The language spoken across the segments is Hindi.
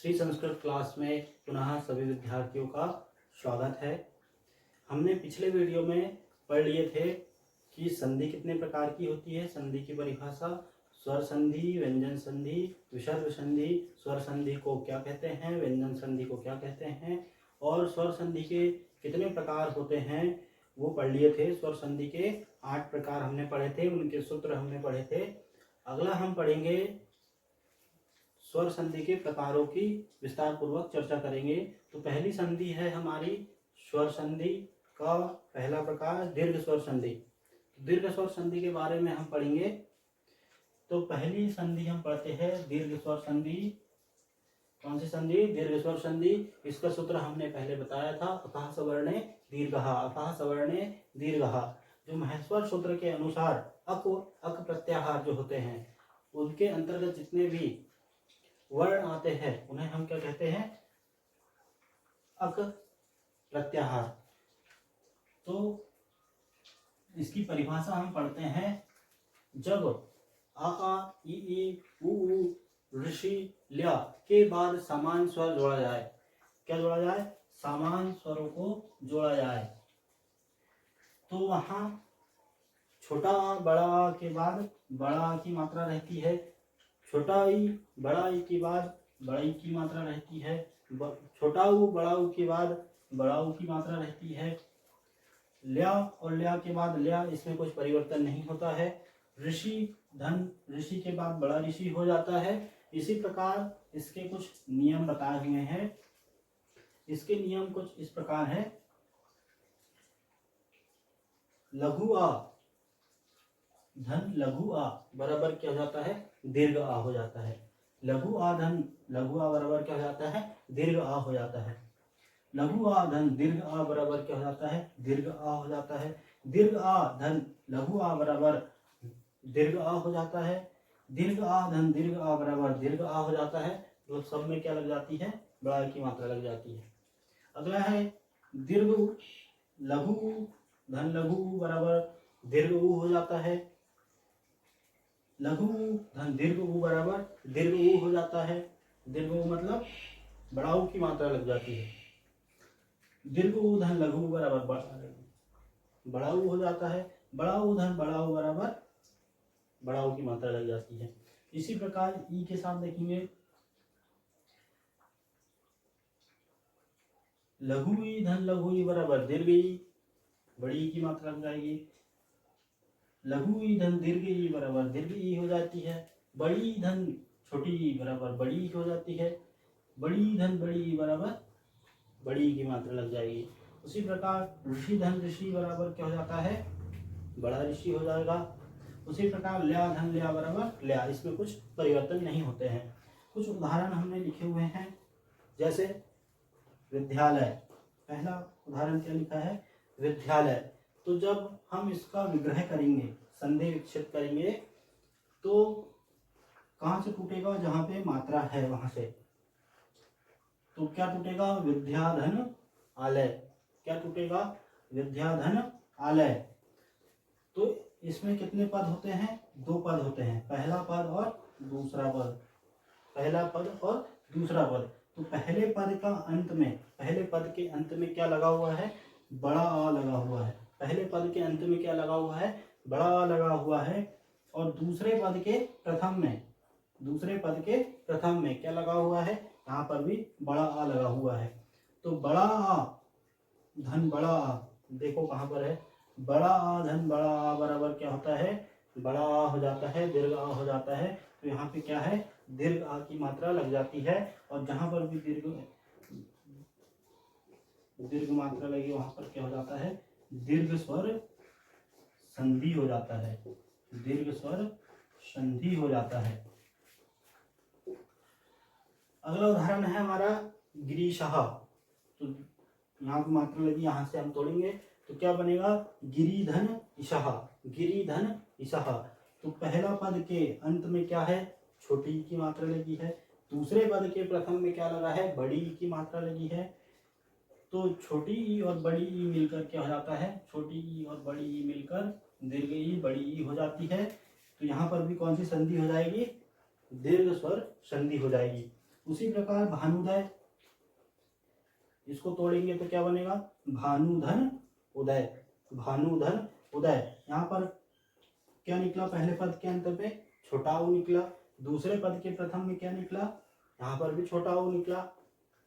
श्री संस्कृत क्लास में पुनः सभी विद्यार्थियों का स्वागत है। हमने पिछले वीडियो में पढ़ लिए थे कि संधि कितने प्रकार की होती है। संधि की परिभाषा, स्वर संधि, व्यंजन संधि, विसर्ग संधि, स्वर संधि को क्या कहते हैं, व्यंजन संधि को क्या कहते हैं, और स्वर संधि के कितने प्रकार होते हैं वो पढ़ लिए थे। स्वर संधि के 8 प्रकार हमने पढ़े थे, उनके सूत्र हमने पढ़े थे। अगला हम पढ़ेंगे स्वर संधि के प्रकारों की विस्तार पूर्वक चर्चा करेंगे। तो पहली संधि है हमारी स्वर संधि का पहला प्रकार दीर्घ स्वर संधि। दीर्घ स्वर संधि के बारे में हम पढ़ेंगे। तो पहली संधि हम पढ़ते हैं दीर्घ स्वर संधि। कौन सी संधि? दीर्घ स्वर संधि। इसका सूत्र हमने पहले बताया था, अतः सवर्णे दीर्घः, अतः सवर्णे दीर्घः। जो महेश्वर सूत्र के अनुसार अक प्रत्याहार जो होते हैं उनके अंतर्गत जितने भी वर्ण आते हैं उन्हें हम क्या कहते हैं? अक प्रत्याहार। तो इसकी परिभाषा हम पढ़ते हैं। जब आ ई उ ऋषि ल्या के बाद समान स्वर जोड़ा जाए। क्या जोड़ा जाए? समान स्वरों को जोड़ा जाए। तो वहां छोटा बड़ा के बाद बड़ा की मात्रा रहती है, छोटा ई बड़ा ई के बाद बड़ा ई की मात्रा रहती है, छोटा ऊ बड़ा ऊ के बाद बड़ा ऊ की मात्रा रहती है। ल्या और ल्या के बाद ल्या, इसमें कुछ परिवर्तन नहीं होता है। ऋषि धन ऋषि के बाद बड़ा ऋषि हो जाता है। इसी प्रकार इसके कुछ नियम बताए हुए हैं। इसके नियम कुछ इस प्रकार है। लघु आ धन लघु आ बराबर क्या हो जाता है? दीर्घ आ हो जाता है। लघु आ धन लघु आ बराबर क्या हो जाता है? दीर्घ आ हो जाता है। लघु आ धन दीर्घ आ बराबर क्या हो जाता है? दीर्घ आ हो जाता है। दीर्घ आ धन लघु आ बराबर दीर्घ आ हो जाता है। दीर्घ आ धन दीर्घ आ बराबर दीर्घ आ हो जाता है। तो सब में क्या लग जाती है? बड़ा की मात्रा लग जाती है। अगला है दीर्घ लघु धन लघु बराबर दीर्घ उ हो जाता है। लघु धन दीर्घ उ बराबर दीर्घ उ हो जाता है। दीर्घ उ मतलब बड़ा उ की मात्रा लग जाती है। दीर्घ उ धन लघु बराबर बड़ा उ हो जाता है। बड़ा उ धन बड़ा उ बराबर बड़ा उ की मात्रा लग जाती है। इसी प्रकार ई के साथ देखेंगे। लघु ई धन लघु ई बराबर दीर्घ ई, बड़ी ई की मात्रा लग जाएगी। लघु ई धन दीर्घ ई बराबर दीर्घ ई हो जाती है। बड़ी धन छोटी ई बराबर बड़ी ई हो जाती है। बड़ी धन बड़ी ई बराबर बड़ी ई की मात्रा लग जाएगी। उसी प्रकार ऋषि धन ऋषि बराबर क्या हो जाता है? बड़ा ऋषि हो जाएगा। उसी प्रकार ल्या धन ल्या बराबर ल्या, इसमें कुछ परिवर्तन नहीं होते हैं। कुछ उदाहरण हमने लिखे हुए हैं, जैसे विद्यालय। पहला उदाहरण क्या लिखा है? विद्यालय। तो जब हम इसका विग्रह करेंगे, संधि विकसित करेंगे, तो कहां से टूटेगा? जहां पे मात्रा है वहां से। तो क्या टूटेगा? विद्याधन आलय। क्या टूटेगा? विद्याधन आलय। तो इसमें कितने पद होते हैं? 2 पद होते हैं, पहला पद और दूसरा पद। पहला पद और दूसरा पद। तो पहले पद का अंत में, पहले पद के अंत में क्या लगा हुआ है? बड़ा आ लगा हुआ है। पहले पद के अंत में क्या लगा हुआ है? बड़ा आ लगा हुआ है। और दूसरे पद के प्रथम में, दूसरे पद के प्रथम में क्या लगा हुआ है? यहाँ पर भी बड़ा आ लगा हुआ है। तो बड़ा आ धन बड़ा आ, देखो कहाँ पर है? बड़ा आ धन बड़ा आ बराबर क्या होता है? बड़ा आ हो जाता है, दीर्घ आ हो जाता है। तो यहाँ पे क्या है? दीर्घ आ की मात्रा लग जाती है। और जहां पर भी दीर्घ मात्रा लगी वहां पर क्या हो जाता है? दीर्घ स्वर संधि हो जाता है। दीर्घ स्वर संधि हो जाता है। अगला उदाहरण है हमारा गिरीशः। तो यहाँ पर मात्रा लगी, यहाँ से हम तोड़ेंगे तो क्या बनेगा? गिरिधन ईशः। गिरिधन ईशः। तो पहला पद के अंत में क्या है? छोटी की मात्रा लगी है। दूसरे पद के प्रथम में क्या लगा है? बड़ी की मात्रा लगी है। तो छोटी ई और बड़ी ई मिलकर क्या हो जाता है? छोटी ई और बड़ी ई मिलकर दीर्घ ई बड़ी ई हो जाती है। तो यहाँ पर भी कौन सी संधि हो जाएगी? दीर्घ स्वर संधि हो जाएगी। उसी प्रकार भानुदय, इसको तोड़ेंगे तो क्या बनेगा? भानुधन उदय, भानुधन उदय। यहाँ पर क्या निकला? पहले पद के अंत पे छोटा ऊ निकला, दूसरे पद के प्रथम में क्या निकला? यहाँ पर भी छोटा ऊ निकला।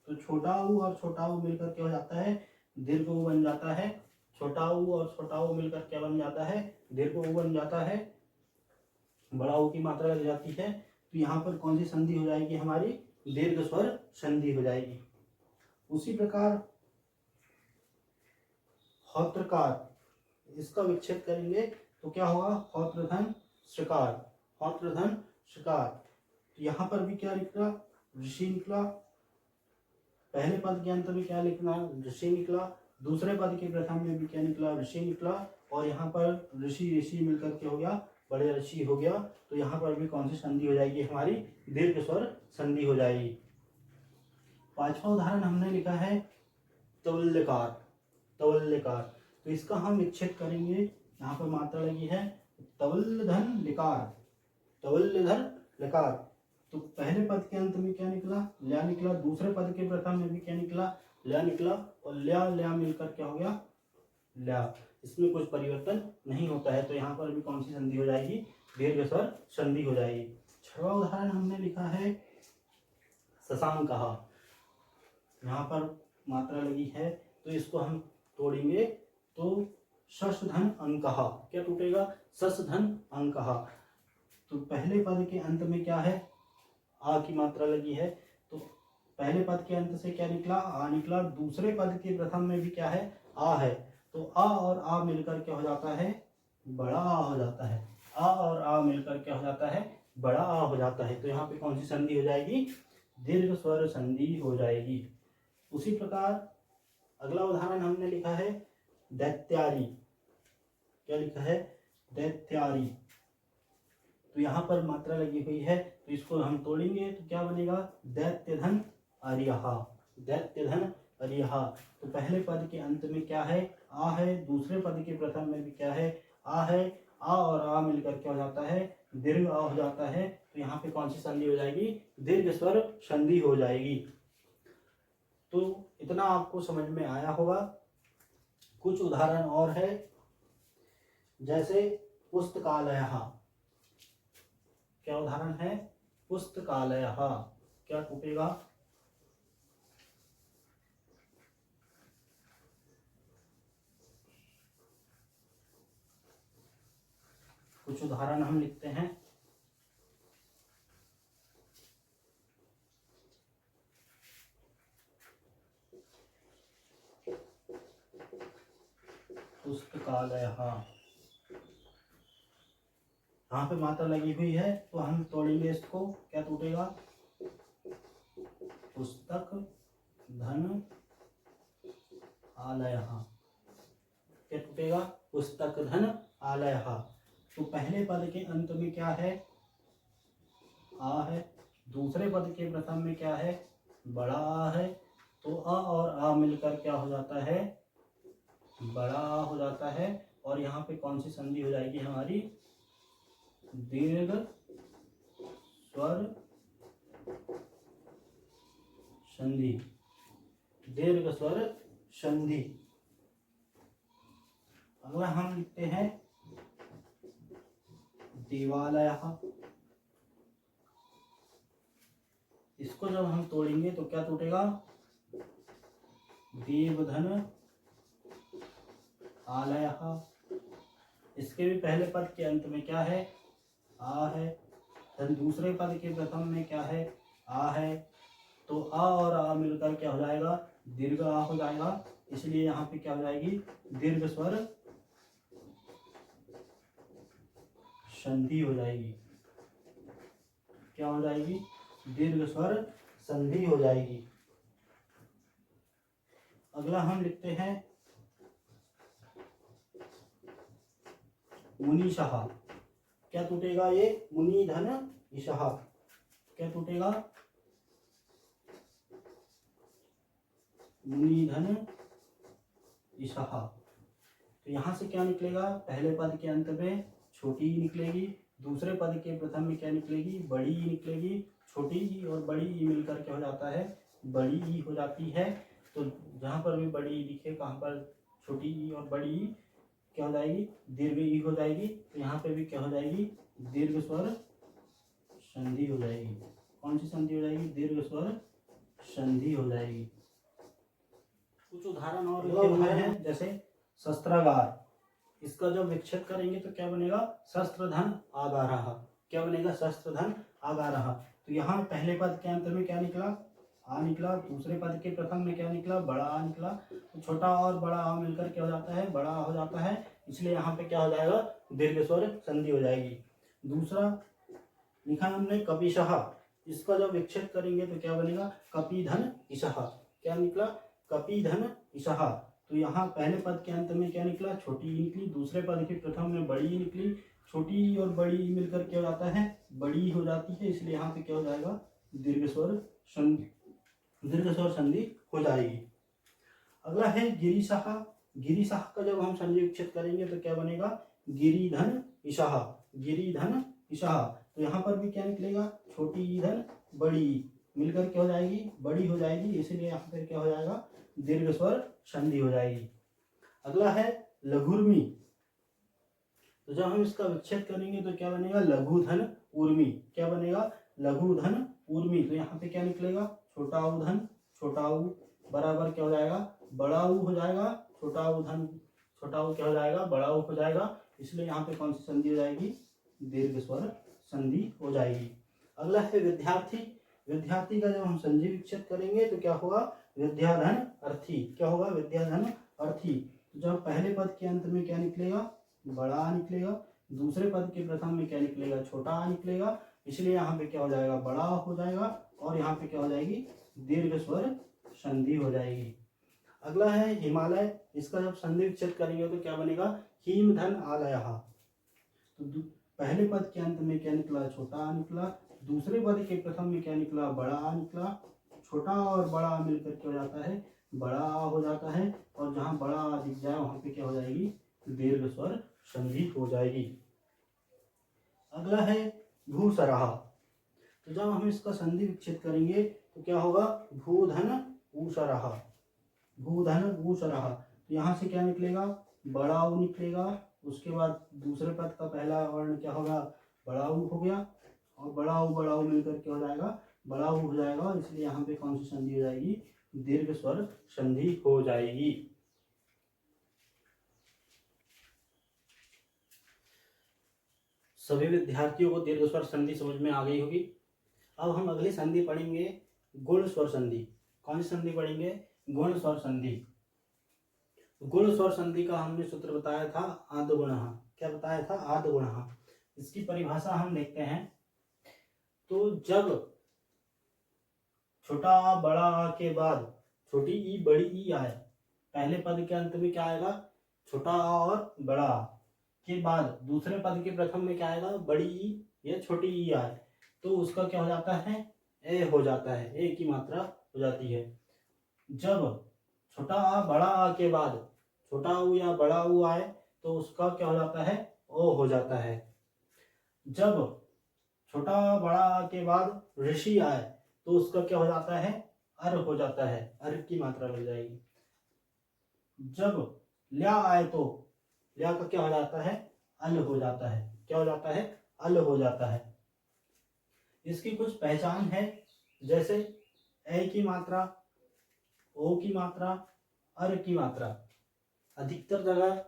तो छोटा ऊ और छोटा ऊ मिलकर क्या हो जाता है? दीर्घ ऊ बन जाता है। छोटा ऊ और छोटा ऊ मिलकर क्या बन जाता है? दीर्घ ऊ बन जाता है। बड़ा ऊ की मात्रा लग जाती है। तो यहाँ पर कौन सी संधि हो जाएगी हमारी? दीर्घ स्वर संधि हो जाएगी। उसी प्रकार हौत्रकार, इसका विच्छेद करेंगे तो क्या होगा? हौत्रधन श्रकार, हौत्रधन श्रकार। यहाँ पर भी क्या निकला? ऋषि निकला। पहले पद के अंत में क्या लिखना? ऋषि निकला। दूसरे पद के प्रथम में भी क्या निकला? ऋषि निकला। और यहाँ पर ऋषि ऋषि मिलकर क्या हो गया? बड़े ऋषि हो गया। तो यहाँ पर भी कौन सी संधि हो जाएगी हमारी? दीर्घ स्वर संधि हो जाएगी। पांचवा उदाहरण हमने लिखा है तवल्यकार, तवल्यकार। तो इसका हम विच्छेद करेंगे। यहाँ पर मात्रा लगी है तवल्यधन लिकार, तवल्यधन लिकार। तो पहले पद के अंत में क्या निकला? ल्या निकला। दूसरे पद के प्रथम में भी क्या निकला? ल्या निकला। और ल्या ल्या मिलकर क्या हो गया? ल्या। इसमें कुछ परिवर्तन नहीं होता है। तो यहाँ पर भी कौन सी संधि हो जाएगी? दीर्घ स्वर संधि हो जाएगी। छठवां उदाहरण हमने लिखा है शशांकः। यहाँ पर मात्रा लगी है तो इसको हम तोड़ेंगे तो शशधन अंकः। क्या टूटेगा? शशधन अंकः। तो पहले पद के अंत में क्या है? आ की मात्रा लगी है। तो पहले पद के अंत से क्या निकला? आ निकला। दूसरे पद के प्रथम में भी क्या है? आ है। तो आ और आ मिलकर क्या हो जाता है? बड़ा आ हो जाता है। आ और आ मिलकर क्या हो जाता है? बड़ा आ हो जाता है। तो यहाँ पे कौन सी संधि हो जाएगी? दीर्घ स्वर संधि हो जाएगी। उसी प्रकार अगला उदाहरण हमने लिखा है दैत्यारी। क्या लिखा है? दैत्यारी। तो यहाँ पर मात्रा लगी हुई है तो इसको हम तोड़ेंगे तो क्या बनेगा? दैत्यधन अरियहा, दैत्यधन अरियहा। तो पहले पद के अंत में क्या है? आ है। दूसरे पद के प्रथम में भी क्या है? आ है। आ और आ मिलकर क्या हो जाता है? दीर्घ आ हो जाता है। तो यहाँ पे कौन सी संधि हो जाएगी? दीर्घ स्वर संधि हो जाएगी। तो इतना आपको समझ में आया होगा। कुछ उदाहरण और है, जैसे पुस्तकालयः। क्या उदाहरण है? पुस्तकालयः। क्या टूटेगा? कुछ उदाहरण हम लिखते हैं। पुस्तकालयः, यहाँ पे मात्रा लगी हुई है तो हम तोड़ेंगे इसको। क्या टूटेगा? पुस्तक धन आलयः। क्या टूटेगा? पुस्तक धन आलयः। तो पहले पद के अंत में क्या है? आ है। दूसरे पद के प्रथम में क्या है? बड़ा आ है। तो आ और आ मिलकर क्या हो जाता है? बड़ा आ हो जाता है। और यहाँ पे कौन सी संधि हो जाएगी हमारी? दीर्घ स्वर संधि, दीर्घ स्वर संधि। अगला हम लिखते हैं देवालयः। इसको जब हम तोड़ेंगे तो क्या टूटेगा? देवधन आलयः। इसके भी पहले पद के अंत में क्या है? आ है। फिर दूसरे पद के प्रथम में क्या है? आ है। तो आ और आ मिलकर क्या हो जाएगा? दीर्घ आ हो जाएगा। इसलिए यहाँ पे क्या हो जाएगी? दीर्घ स्वर संधि हो जाएगी। क्या हो जाएगी? दीर्घ स्वर संधि हो जाएगी। अगला हम लिखते हैं मुनीशः। क्या टूटेगा? ये मुनि धन ईशः। क्या टूटेगा? मुनि धन ईशः। तो यहाँ से क्या निकलेगा? पहले पद के अंत में छोटी ई निकलेगी। दूसरे पद के प्रथम में क्या निकलेगी? बड़ी ई निकलेगी। छोटी ई और बड़ी ई मिलकर के हो जाता है बड़ी ई हो जाती है। तो जहाँ पर भी बड़ी ई दिखे, कहाँ पर छोटी ई और बड़ी ई क्या हो जाएगी, दीर्घ ई हो जाएगी। तो यहाँ पे भी क्या हो जाएगी, दीर्घ स्वर संधि हो जाएगी। कौन सी संधि हो जाएगी, दीर्घ स्वर संधि हो जाएगी। कुछ उदाहरण और लिखे हुए हैं, जैसे शस्त्रागार, इसका जब विच्छेद करेंगे तो क्या बनेगा, शस्त्रधन आगारः। क्या बनेगा, शस्त्रधन आगारः। तो यहाँ पहले पद के अंत में क्या निकला, आ निकला। दूसरे पद के प्रथम में क्या निकला, बड़ा आ निकला। तो छोटा और बड़ा आ मिलकर क्या हो जाता है, बड़ा आ हो जाता है। इसलिए यहाँ पे क्या हो जाएगा, दीर्घ स्वर संधि हो जाएगी। दूसरा लिखा हमने कपिशः, इसका जब विच्छेद करेंगे तो क्या बनेगा, कपिधन ईशः। क्या निकला, कपिधन ईशः। तो यहाँ पहले पद के अंत में क्या निकला, छोटी ई निकली। दूसरे पद के प्रथम में बड़ी ई निकली। छोटी ई और बड़ी ई मिलकर क्या हो जाता है, बड़ी हो जाती है। इसलिए यहाँ पे क्या हो जाएगा, दीर्घ स्वर संधि हो जाएगी। अगला है गिरीशः। गिरीशः का जब हम संधि विच्छेद करेंगे तो क्या बनेगा, गिरिधन ईशः। गिरिधन ईशः। तो यहाँ पर भी क्या निकलेगा, छोटी ई धन बड़ी ई मिलकर क्या हो जाएगी, बड़ी हो जाएगी। इसलिए यहाँ पर क्या हो जाएगा, दीर्घ स्वर संधि हो जाएगी। अगला है लघुर्मी। तो जब हम इसका विच्छेद करेंगे तो क्या बनेगा, लघुधन ऊर्मी। क्या बनेगा, लघुधन ऊर्मी। तो यहाँ पे क्या निकलेगा, छोटा ऊ धन छोटा ऊ बराबर क्या हो जाएगा, बड़ा ऊ हो जाएगा। छोटा ऊ धन छोटा ऊ क्या हो जाएगा, बड़ा ऊ हो जाएगा। इसलिए यहाँ पे कौन सी संधि हो जाएगी, दीर्घ स्वर संधि हो जाएगी। अगला है विद्यार्थी। विद्यार्थी का जब हम संधि विच्छेद करेंगे तो क्या होगा, विद्याधन अर्थी। क्या होगा, विद्याधन अर्थी। तो जब पहले पद के अंत में क्या निकलेगा, बड़ा आ निकलेगा। दूसरे पद के प्रथम में क्या निकलेगा, छोटा आ निकलेगा। इसलिए यहाँ पे क्या हो जाएगा, बड़ा हो जाएगा। और यहाँ पे क्या हो जाएगी, दीर्घ स्वर संधि हो जाएगी। अगला है हिमालय। इसका जब संधि विच्छेद करेंगे तो क्या बनेगा, हीमधन आलयः। तो पहले पद के अंत में क्या निकला, छोटा आ निकला। दूसरे पद के प्रथम में क्या निकला, बड़ा आ निकला। छोटा और बड़ा आ मिलकर क्या हो जाता है, बड़ा आ हो जाता है। और जहाँ बड़ा आ दिख जाए वहां पे क्या हो जाएगी, दीर्घ स्वर संधि हो जाएगी। अगला है भूसरः। तो जब हम इसका संधि विच्छेद करेंगे तो क्या होगा, भूधन ऊषरः। भूधन ऊषरः। तो यहाँ से क्या निकलेगा, बड़ा ऊ निकलेगा। उसके बाद दूसरे पद का पहला वर्ण क्या होगा, बड़ा ऊ हो गया। और बड़ा ऊ मिलकर क्या हो जाएगा, बड़ा ऊ हो जाएगा। इसलिए यहाँ पे कौन सी संधि हो जाएगी, दीर्घ स्वर संधि हो जाएगी। सभी विद्यार्थियों को दीर्घ स्वर संधि समझ में आ गई होगी। अब हम अगली संधि पढ़ेंगे गुण स्वर संधि। कौन सी संधि पढ़ेंगे, गुण स्वर संधि। गुण स्वर संधि का हमने सूत्र बताया था आद्गुणः। क्या बताया था, आद्गुणः। इसकी परिभाषा हम देखते हैं। तो जब छोटा आ बड़ा आ के बाद छोटी ई बड़ी ई आए, पहले पद के अंत में क्या आएगा, छोटा आ और बड़ा आ के बाद दूसरे पद के प्रथम में क्या आएगा, बड़ी ई या छोटी ई आए, तो उसका क्या हो जाता है, ए हो जाता है, ए की मात्रा हो जाती है। जब छोटा आ बड़ा आ के बाद छोटा ऊ या बड़ा ऊ आए तो उसका क्या हो जाता है, ओ हो जाता है। जब छोटा आ बड़ा आ के बाद ऋषि आए तो उसका क्या हो जाता है, अर हो जाता है, अर की मात्रा मिल जाएगी। जब ल्या आए तो ल्या का क्या हो जाता है, अल हो जाता है। क्या हो जाता है, अल हो जाता है। इसकी कुछ पहचान है, जैसे ए की मात्रा, ओ की मात्रा, अर की मात्रा। अधिकतर जगह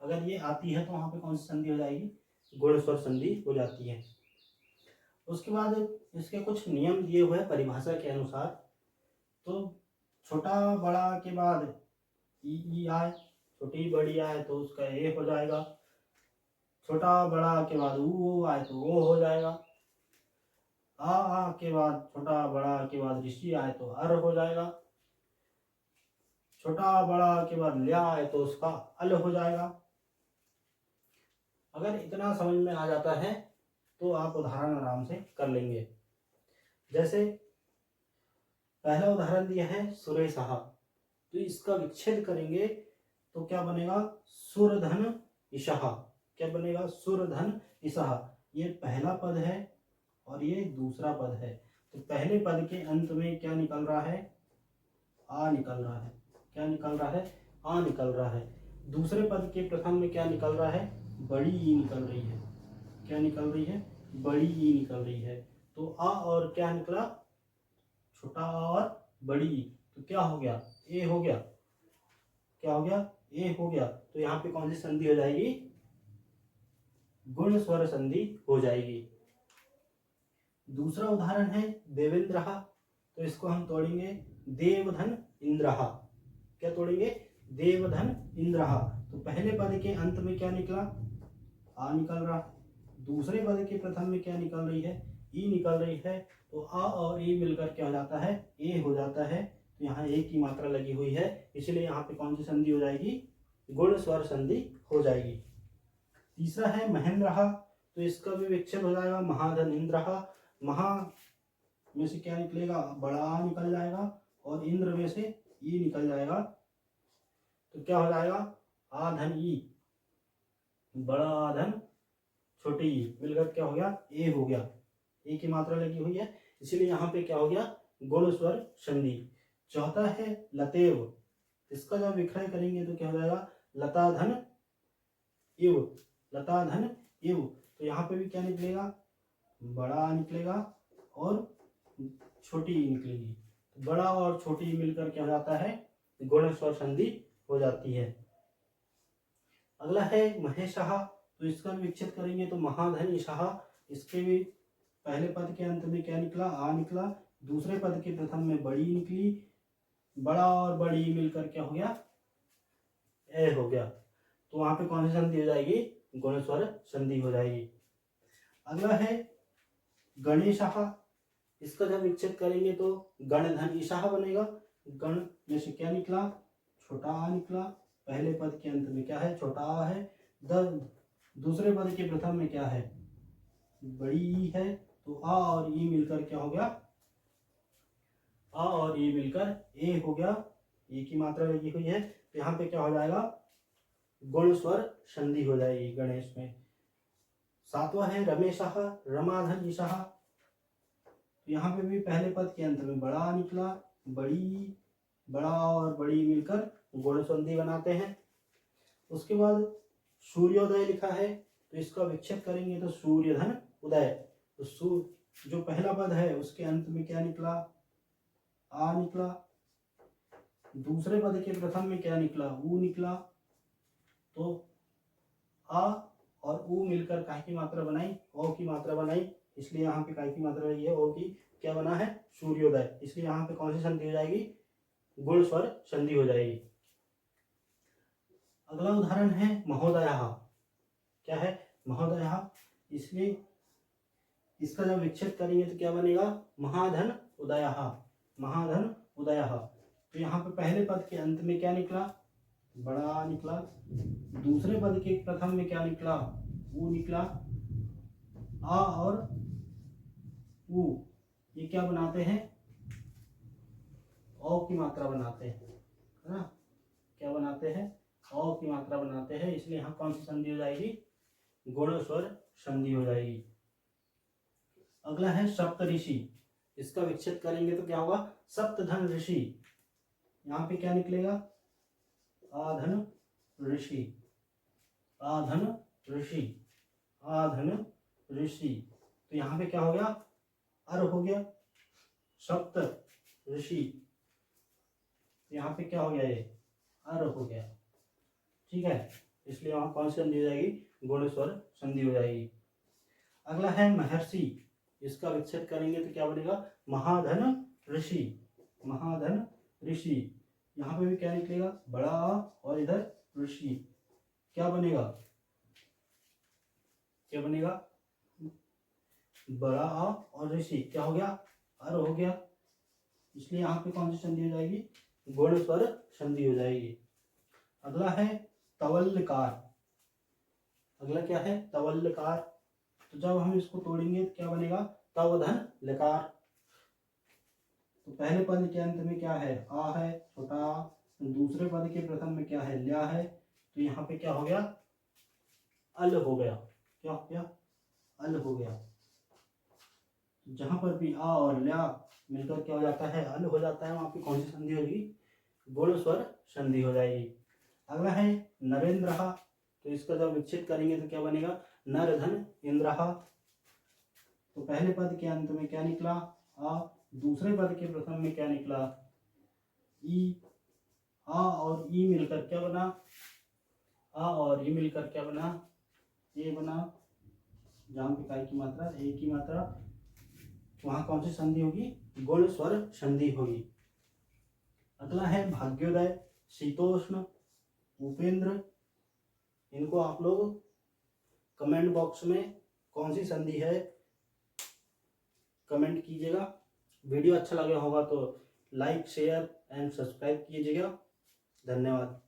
अगर ये आती है तो वहां पे कौन सी संधि हो जाएगी, गुण स्वर संधि हो जाती है। उसके बाद इसके कुछ नियम दिए हुए हैं परिभाषा के अनुसार। तो छोटा बड़ा के बाद ई आए, छोटी बड़ी आए तो उसका ए हो जाएगा। छोटा बड़ा के बाद ऊ आए तो ओ हो जाएगा। आ के बाद छोटा बड़ा के बाद ऋषि आए तो अर हो जाएगा। छोटा बड़ा के बाद ल्या आए तो उसका अल हो जाएगा। अगर इतना समझ में आ जाता है तो आप उदाहरण आराम से कर लेंगे। जैसे पहला उदाहरण दिया है सुरेशः। तो इसका विच्छेद करेंगे तो क्या बनेगा, सुरधन ईशः। क्या बनेगा, सुरधन ईशः। ये पहला पद है और ये दूसरा पद है। तो पहले पद के अंत में क्या निकल रहा है, आ निकल रहा है। क्या निकल रहा है, आ निकल रहा है। दूसरे पद के प्रथम में क्या निकल रहा है, बड़ी ई निकल रही है। क्या निकल रही है, बड़ी ई निकल रही है। तो आ और क्या निकला, छोटा आ और बड़ी ई, तो क्या हो गया, ए हो गया। क्या हो गया, ए हो गया। तो यहाँ पे कौन सी संधि हो जाएगी, गुण स्वर संधि हो जाएगी। दूसरा उदाहरण है देवेंद्रहा, तो इसको हम तोड़ेंगे देवधन इंद्रहा। क्या तोड़ेंगे, देवधन इंद्रहा। तो पहले पद के अंत में क्या निकला, आ निकल रहा। दूसरे पद के प्रथम में क्या निकल रही है, ई निकल रही है। तो आ और ई मिलकर क्या हो जाता है, ए हो जाता है। तो यहाँ ए की मात्रा लगी हुई है, इसलिए यहाँ पे कौन सी संधि हो जाएगी, गुण स्वर संधि हो जाएगी। तीसरा है महेंद्रहा, तो इसका भी विच्छेद हो जाएगा महाधन इंद्रहा। महा में से क्या निकलेगा, बड़ा आ निकल जाएगा और इंद्र में से ई निकल जाएगा। तो क्या हो जाएगा, आ धन ई, बड़ा आ धन छोटी ई मिलकर क्या हो गया, ए हो गया। ए की मात्रा लगी हुई है, इसीलिए यहाँ पे क्या हो गया, गुण स्वर संधि। चौथा है लतेव, इसका जब विक्रय करेंगे तो क्या हो जाएगा, लता धन इव, लता धन इव। तो यहाँ पे भी क्या निकलेगा, बड़ा आ निकलेगा और छोटी ई निकलेगी। बड़ा और छोटी ई मिलकर क्या हो जाता है, गुण स्वर संधि हो जाती है। अगला है महेशाह, तो इसका विच्छेद करेंगे तो महाधन ईशाह। इसके भी पहले पद के अंत में क्या निकला, आ निकला। दूसरे पद के प्रथम में बड़ी निकली, बड़ा और बड़ी मिलकर क्या हो गया, ए हो गया। तो वहां पे कौन सी संधि हो जाएगी, गुण स्वर संधि हो जाएगी। अगला है गणेशाह, इसका जब विच्छेद करेंगे तो गण धन ईशाह बनेगा। गण में से क्या निकला, छोटा आ निकला। पहले पद के अंत में क्या है, छोटा आ है। दूसरे पद के प्रथम में क्या है, बड़ी ई है। तो आ और ई मिलकर क्या हो गया, आ और ई मिलकर ए हो गया। ए की मात्रा लगी हुई है, तो यहाँ पे क्या हो जाएगा, गुण स्वर संधि हो जाएगी गणेश में। सातवां है रमेशाह, रमाधन ईशाह। तो यहाँ पे भी पहले पद के अंत में बड़ा निकला, बड़ी, बड़ा और बड़ी मिलकर गुण संधि बनाते हैं। उसके बाद सूर्योदय लिखा है, तो इसका विच्छेद करेंगे तो सूर्यधन उदय। तो जो पहला पद है उसके अंत में क्या निकला, आ निकला। दूसरे पद के प्रथम में क्या निकला, ऊ निकला। तो आ और ऊ मिलकर काय की मात्रा बनाई, ओ की मात्रा बनाई। इसलिए यहाँ पे काय की मात्रा रही है, ओ की। क्या बना है, सूर्योदय। इसलिए यहाँ पे कौन सी संधि हो जाएगी, गुण स्वर संधि हो जाएगी। अगला उदाहरण है महोदयः। क्या है, महोदयः। इसलिए इसका जब विच्छेद करेंगे तो क्या बनेगा, महाधन उदयः, महाधन उदयः। तो यहाँ पे पहले पद के अंत में क्या निकला, बड़ा निकला। दूसरे पद के प्रथम में क्या निकला, ऊ निकला। आ और ऊ ये क्या बनाते हैं, औ की मात्रा बनाते हैं, है ना। क्या बनाते हैं, औ की मात्रा बनाते हैं। इसलिए यहाँ कौन सी संधि हो जाएगी, गुण स्वर संधि हो जाएगी। अगला है सप्त ऋषि, इसका विच्छेद करेंगे तो क्या होगा, सप्तधन ऋषि। यहाँ पे क्या निकलेगा, आधन ऋषि, आधन ऋषि, आधन ऋषि। तो यहाँ पे क्या हो गया, अर हो गया, सप्त ऋषि। यहाँ पे क्या हो गया, ये अर हो गया। ठीक है, इसलिए वहां कौन सी संधि हो जाएगी, गुण स्वर संधि हो जाएगी। अगला है महर्षि, इसका विच्छेद करेंगे तो क्या बनेगा, महाधन ऋषि, महाधन ऋषि। यहाँ पे भी क्या निकलेगा, बड़ा आ और इधर ऋषि। क्या बनेगा, क्या बनेगा, बड़ा आ और ऋषि। क्या हो गया, अर हो गया। इसलिए यहाँ पे कौन सी संधि हो जाएगी, गुण स्वर संधि हो जाएगी। अगला है तवल्लकार। अगला क्या है, तवल्लकार। तो जब हम इसको तोड़ेंगे तो क्या बनेगा, तवधन लकार। तो पहले पद के अंत में क्या है, आ है, छोटा आ। दूसरे पद के प्रथम में क्या है, ल्या है। तो यहाँ पे क्या हो गया, अल हो गया। क्या हो गया, अल हो गया। जहाँ पर भी आ और ल्या मिलकर क्या हो जाता है, अल हो जाता है, वहाँ पे कौन सी संधि होगी, गुण स्वर संधि हो जाएगी। अगला है नरेंद्रहा, तो इसका जब विच्छेद करेंगे तो क्या बनेगा, नर धन इंद्रहा। तो पहले पद के अंत में क्या निकला, आ, दूसरे पद के प्रथम में क्या निकला, ई। आ और ई मिलकर क्या बना, आ और ई मिलकर क्या बना, ए बना। जहाँ पे काय की मात्रा, ए की मात्रा, वहां कौन सी संधि होगी, गुण स्वर संधि होगी। अगला है भाग्योदय, शीतोष्ण, उपेंद्र। इनको आप लोग कमेंट बॉक्स में कौन सी संधि है कमेंट कीजिएगा। वीडियो अच्छा लगा होगा तो लाइक शेयर एंड सब्सक्राइब कीजिएगा। धन्यवाद।